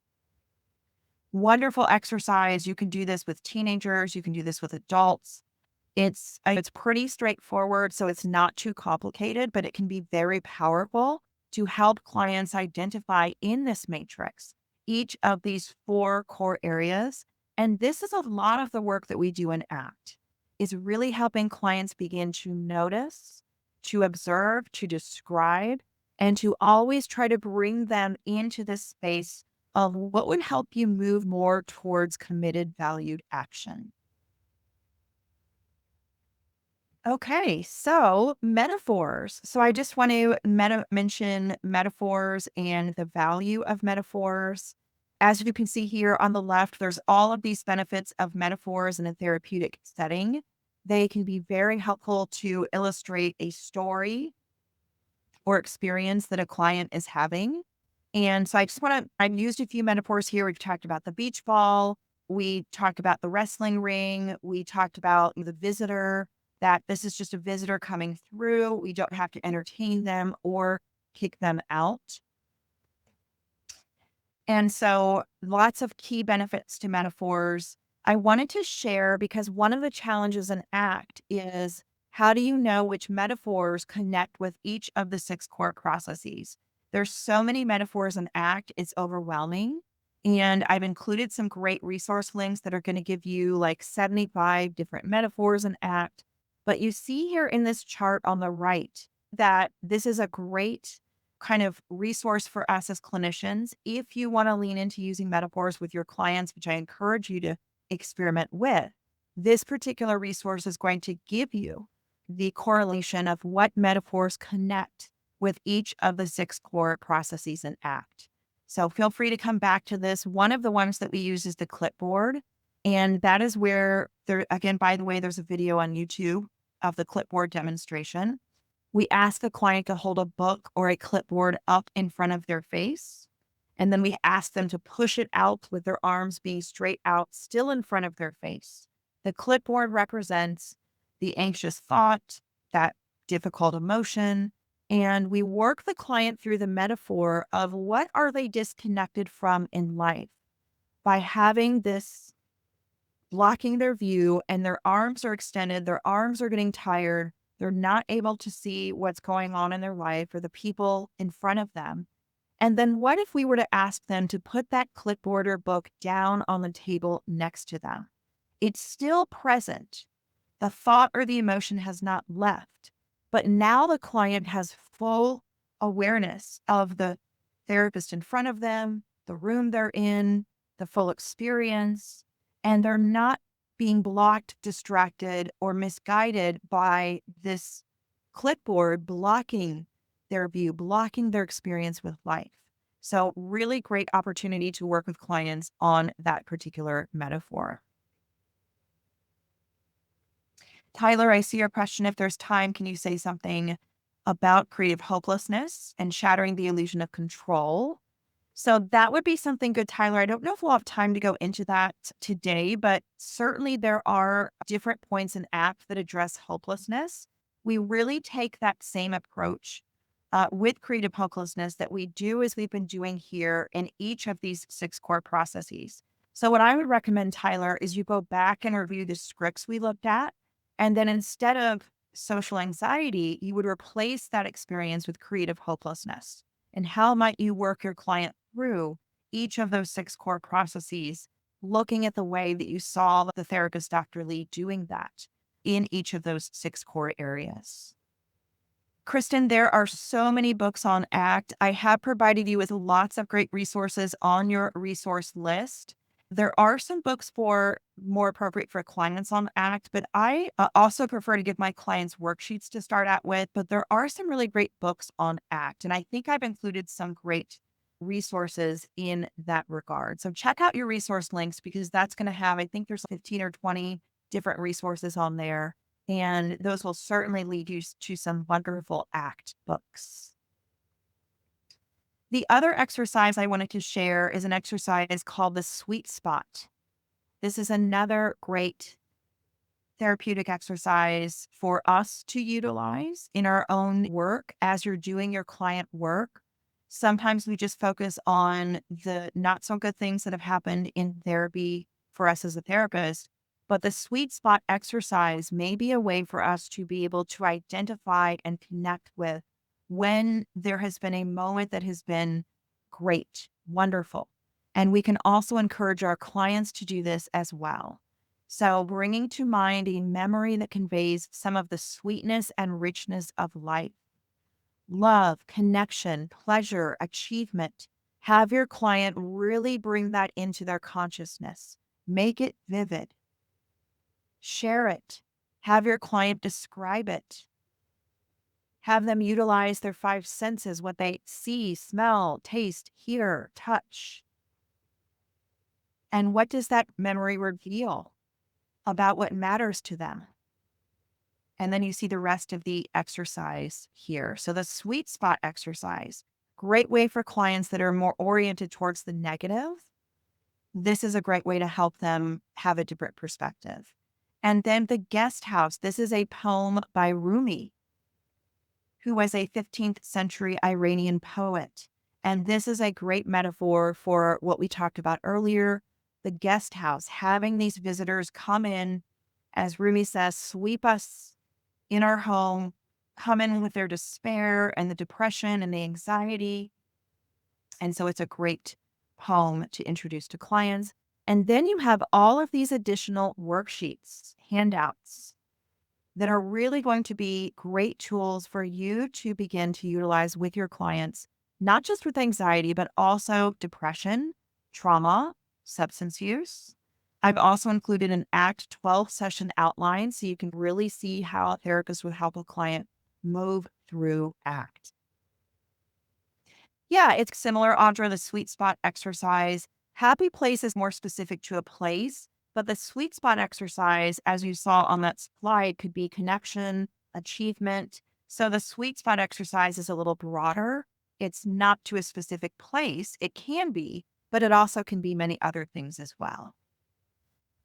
Wonderful exercise. You can do this with teenagers. You can do this with adults. It's pretty straightforward, so it's not too complicated, but it can be very powerful to help clients identify in this matrix each of these 4 core areas. And this is a lot of the work that we do in ACT, is really helping clients begin to notice, to observe, to describe, and to always try to bring them into this space of what would help you move more towards committed, valued action. Okay, so metaphors. So I just want to mention metaphors and the value of metaphors. As you can see here on the left, there's all of these benefits of metaphors in a therapeutic setting. They can be very helpful to illustrate a story or experience that a client is having. And so I've used a few metaphors here. We've talked about the beach ball. We talked about the wrestling ring. We talked about the visitor, that this is just a visitor coming through. We don't have to entertain them or kick them out. And so lots of key benefits to metaphors. I wanted to share because one of the challenges in ACT is, how do you know which metaphors connect with each of the six core processes? There's so many metaphors in ACT, it's overwhelming. And I've included some great resource links that are going to give you like 75 different metaphors in ACT. But you see here in this chart on the right that this is a great kind of resource for us as clinicians. If you want to lean into using metaphors with your clients, which I encourage you to experiment with, this particular resource is going to give you the correlation of what metaphors connect with each of the six core processes in ACT. So feel free to come back to this. One of the ones that we use is the clipboard. And that is where there, again, by the way, there's a video on YouTube of the clipboard demonstration. We ask a client to hold a book or a clipboard up in front of their face. And then we ask them to push it out with their arms being straight out, still in front of their face. The clipboard represents the anxious thought, that difficult emotion. And we work the client through the metaphor of what are they disconnected from in life by having this blocking their view, and their arms are extended, their arms are getting tired. They're not able to see what's going on in their life or the people in front of them. And then what if we were to ask them to put that clipboard or book down on the table next to them? It's still present. The thought or the emotion has not left. But now the client has full awareness of the therapist in front of them, the room they're in, the full experience, and they're not being blocked, distracted, or misguided by this clipboard blocking their view, blocking their experience with life. So, really great opportunity to work with clients on that particular metaphor. Tyler, I see your question. If there's time, can you say something about creative hopelessness and shattering the illusion of control? So that would be something good, Tyler. I don't know if we'll have time to go into that today, but certainly there are different points in ACT that address hopelessness. We really take that same approach with creative hopelessness that we do as we've been doing here in each of these six core processes. So what I would recommend, Tyler, is you go back and review the scripts we looked at. And then instead of social anxiety, you would replace that experience with creative hopelessness. And how might you work your client through each of those six core processes, looking at the way that you saw the therapist, Dr. Lee, doing that in each of those six core areas? Kristen, there are so many books on ACT. I have provided you with lots of great resources on your resource list. There are some books for more appropriate for clients on ACT, but I also prefer to give my clients worksheets to start out with. But there are some really great books on ACT, and I think I've included some great resources in that regard. So check out your resource links because that's going to have, I think there's 15 or 20 different resources on there. And those will certainly lead you to some wonderful ACT books. The other exercise I wanted to share is an exercise called the sweet spot. This is another great therapeutic exercise for us to utilize in our own work as you're doing your client work. Sometimes we just focus on the not so good things that have happened in therapy for us as a therapist. But the sweet spot exercise may be a way for us to be able to identify and connect with when there has been a moment that has been great, wonderful. And we can also encourage our clients to do this as well. So, bringing to mind a memory that conveys some of the sweetness and richness of life, love, connection, pleasure, achievement. Have your client really bring that into their consciousness. Make it vivid. Share it. Have your client describe it. Have them utilize their five senses, what they see, smell, taste, hear, touch. And what does that memory reveal about what matters to them? And then you see the rest of the exercise here. So the sweet spot exercise, great way for clients that are more oriented towards the negative. This is a great way to help them have a different perspective. And then the guest house. This is a poem by Rumi, who was a 15th century Iranian poet. And this is a great metaphor for what we talked about earlier, the guest house, having these visitors come in, as Rumi says, sweep us in our home, come in with their despair and the depression and the anxiety. And so it's a great poem to introduce to clients. And then you have all of these additional worksheets, handouts that are really going to be great tools for you to begin to utilize with your clients, not just with anxiety, but also depression, trauma, substance use. I've also included an ACT 12 session outline so you can really see how a therapist would help a client move through ACT. Yeah, it's similar, Audra, the sweet spot exercise. Happy place is more specific to a place, but the sweet spot exercise, as you saw on that slide, could be connection, achievement. So the sweet spot exercise is a little broader. It's not to a specific place. It can be, but it also can be many other things as well.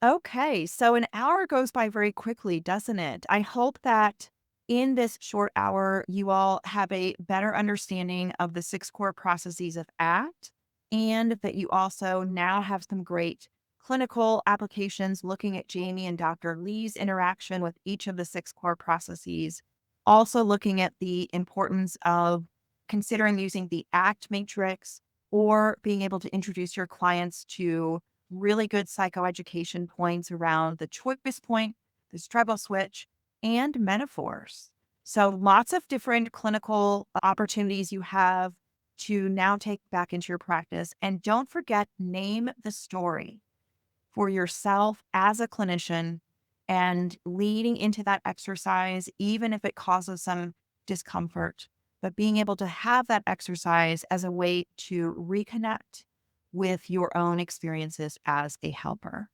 Okay, so an hour goes by very quickly, doesn't it? I hope that in this short hour, you all have a better understanding of the six core processes of ACT, and that you also now have some great clinical applications looking at Jamie and Dr. Lee's interaction with each of the six core processes. Also, looking at the importance of considering using the ACT matrix or being able to introduce your clients to really good psychoeducation points around the choice point, the struggle switch, and metaphors. So lots of different clinical opportunities you have to now take back into your practice. And don't forget, name the story for yourself as a clinician and leading into that exercise, even if it causes some discomfort, but being able to have that exercise as a way to reconnect with your own experiences as a helper.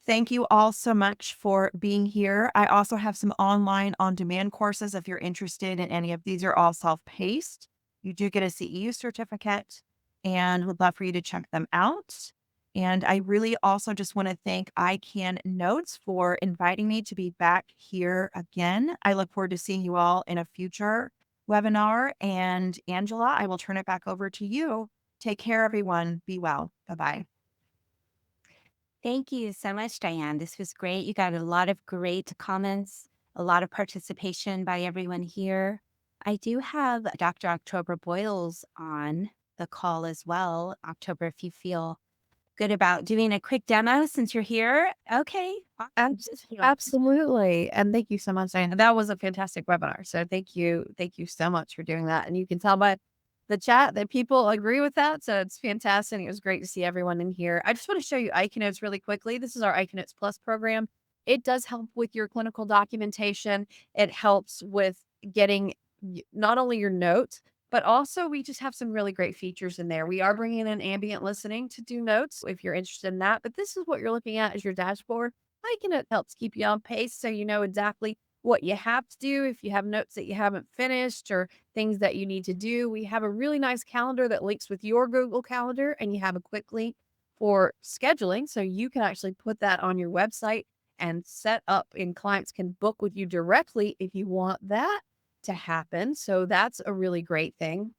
Thank you all so much for being here. I also have some online on demand courses if you're interested in any of these. Are all self-paced. You do get a CEU certificate and would love for you to check them out. And I really also just want to thank ICANotes for inviting me to be back here again. I look forward to seeing you all in a future webinar. And Angela, I will turn it back over to you. Take care, everyone. Be well. Bye-bye. Thank you so much, Diane. This was great. You got a lot of great comments, a lot of participation by everyone here. I do have Dr. October Boyles on the call as well. October, if you feel good about doing a quick demo since you're here. Okay. Awesome. Absolutely. And thank you so much, Diana. That was a fantastic webinar. So thank you. Thank you so much for doing that. And you can tell by the chat that people agree with that. So it's fantastic. It was great to see everyone in here. I just want to show you ICANotes really quickly. This is our ICANotes Plus program. It does help with your clinical documentation. It helps with getting not only your notes, but also we just have some really great features in there. We are bringing in ambient listening to do notes if you're interested in that. But this is what you're looking at as your dashboard. ICANotes helps keep you on pace so you know exactly what you have to do. If you have notes that you haven't finished or things that you need to do, we have a really nice calendar that links with your Google Calendar, and you have a quick link for scheduling. So you can actually put that on your website and set up, and clients can book with you directly if you want that to happen. So that's a really great thing.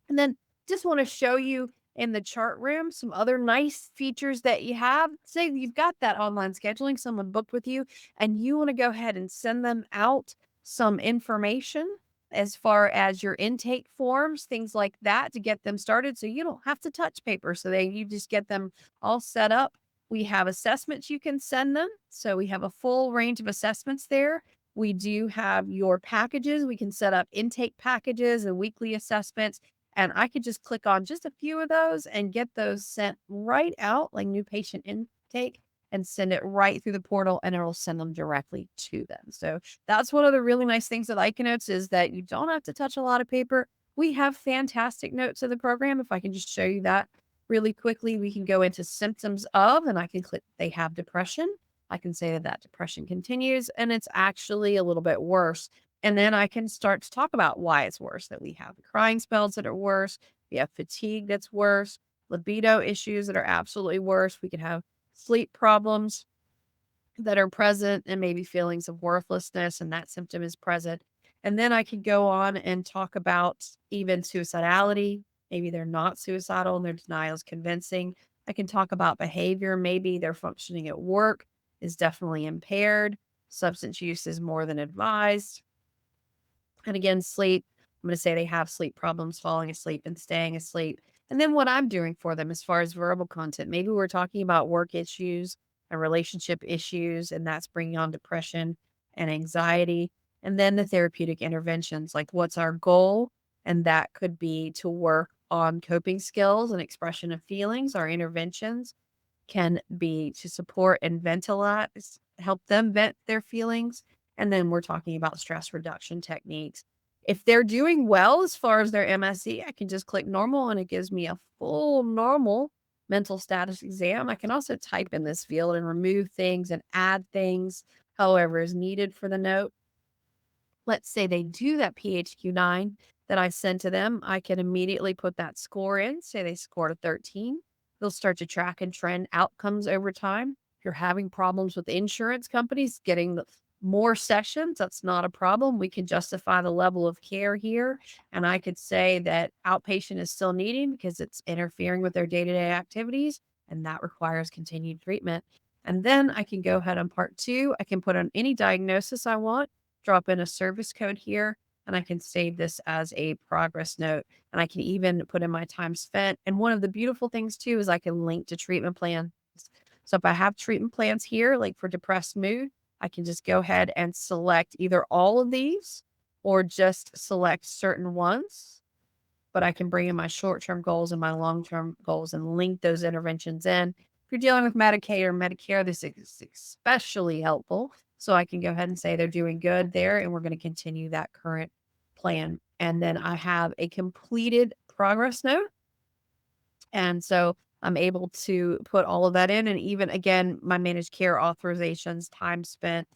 And then just want to show you in the chart room some other nice features that you have. Say you've got that online scheduling, someone booked with you, and you want to go ahead and send them out some information as far as your intake forms, things like that to get them started. So you don't have to touch paper. So you just get them all set up. We have assessments you can send them. So we have a full range of assessments there. We do have your packages. We can set up intake packages and weekly assessments. And I could just click on just a few of those and get those sent right out, like new patient intake, and send it right through the portal, and it'll send them directly to them. So that's one of the really nice things with ICANotes is that you don't have to touch a lot of paper. We have fantastic notes of the program. If I can just show you that Really quickly, we can go into symptoms of, and I can click they have depression. I can say that that depression continues and it's actually a little bit worse. And then I can start to talk about why it's worse, that we have crying spells that are worse, we have fatigue that's worse, libido issues that are absolutely worse. We can have sleep problems that are present and maybe feelings of worthlessness, and that symptom is present. And then I could go on and talk about even suicidality. Maybe they're not suicidal and their denial is convincing. I can talk about behavior. Maybe their functioning at work is definitely impaired. Substance use is more than advised. And again, sleep, I'm going to say they have sleep problems, falling asleep and staying asleep. And then what I'm doing for them as far as verbal content, maybe we're talking about work issues and relationship issues, and that's bringing on depression and anxiety. And then the therapeutic interventions, like what's our goal? And that could be to work on coping skills and expression of feelings. Our interventions can be to support and ventilize, help them vent their feelings. And then we're talking about stress reduction techniques. If they're doing well as far as their MSE, I can just click normal and it gives me a full normal mental status exam. I can also type in this field and remove things and add things however is needed for the note. Let's say they do that PHQ-9 that I sent to them, I can immediately put that score in, say they scored a 13. They'll start to track and trend outcomes over time. If you're having problems with insurance companies getting more sessions, that's not a problem. We can justify the level of care here. And I could say that outpatient is still needing because it's interfering with their day-to-day activities, and that requires continued treatment. And then I can go ahead on part two. I can put on any diagnosis I want, drop in a service code here, and I can save this as a progress note. And I can even put in my time spent. And one of the beautiful things too is I can link to treatment plans. So if I have treatment plans here, like for depressed mood, I can just go ahead and select either all of these or just select certain ones. But I can bring in my short-term goals and my long-term goals and link those interventions in. If you're dealing with Medicaid or Medicare, this is especially helpful. So I can go ahead and say they're doing good there, and we're going to continue that current plan. And then I have a completed progress note. And so I'm able to put all of that in. And even again, my managed care authorizations, time spent,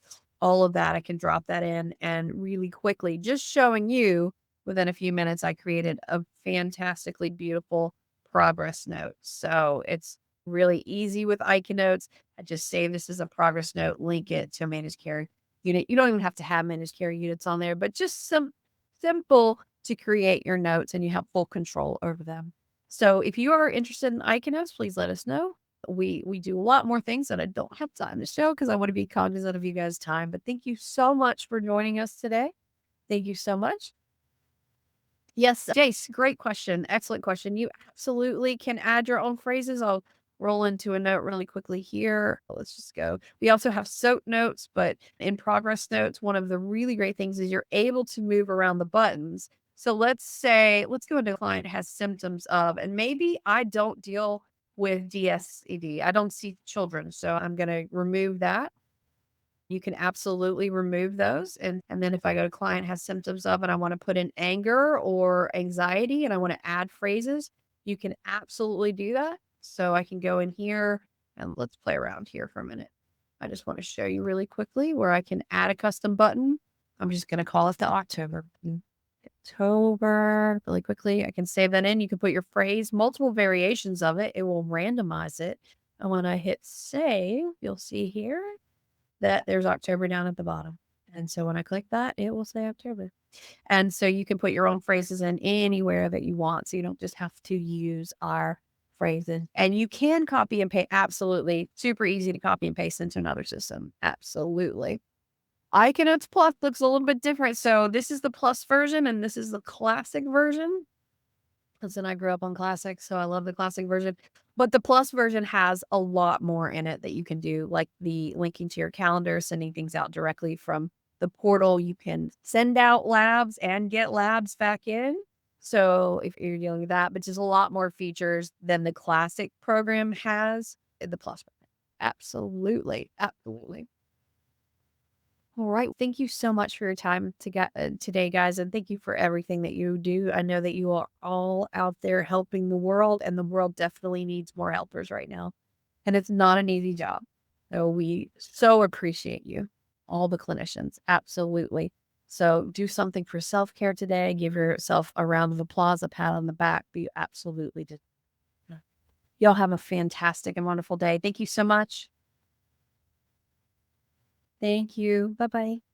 all of that, I can drop that in and really quickly, just showing you within a few minutes, I created a fantastically beautiful progress note. So it's really easy with ICANotes. I just save this as a progress note, link it to a managed care unit. You don't even have to have managed care units on there, but just some simple to create your notes and you have full control over them. So if you are interested in ICANotes, please let us know. We do a lot more things that I don't have time to show because I want to be cognizant of you guys' time. But thank you so much for joining us today. Thank you so much. Yes, Jace, great question. Excellent question. You absolutely can add your own phrases. I'll roll into a note really quickly here. Let's just go. We also have SOAP notes, but in progress notes, one of the really great things is you're able to move around the buttons. So let's say, let's go into a client has symptoms of, and maybe I don't deal with DSED. I don't see children. So I'm going to remove that. You can absolutely remove those. And then if I go to client has symptoms of and I want to put in anger or anxiety and I want to add phrases, you can absolutely do that. So I can go in here and let's play around here for a minute. I just want to show you really quickly where I can add a custom button. I'm just going to call it the October button. October really quickly. I can save that in. You can put your phrase, multiple variations of it. It will randomize it. And when I hit save, you'll see here that there's October down at the bottom. And so when I click that, it will say October. And so you can put your own phrases in anywhere that you want. So you don't just have to use our phrases. And you can copy and paste. Absolutely. Super easy to copy and paste into another system. Absolutely. ICANotes Plus looks a little bit different. So this is the Plus version and this is the classic version. Listen, I grew up on classic, so I love the classic version. But the plus version has a lot more in it that you can do, like the linking to your calendar, sending things out directly from the portal. You can send out labs and get labs back in. So if you're dealing with that, but just a lot more features than the classic program has in the plus program. Absolutely. Absolutely. All right. Thank you so much for your time today, guys. And thank you for everything that you do. I know that you are all out there helping the world, and the world definitely needs more helpers right now. And it's not an easy job. So we so appreciate you, all the clinicians. Absolutely. So do something for self care today. Give yourself a round of applause, a pat on the back. But you absolutely did. Y'all have a fantastic and wonderful day. Thank you so much. Thank you. Bye bye.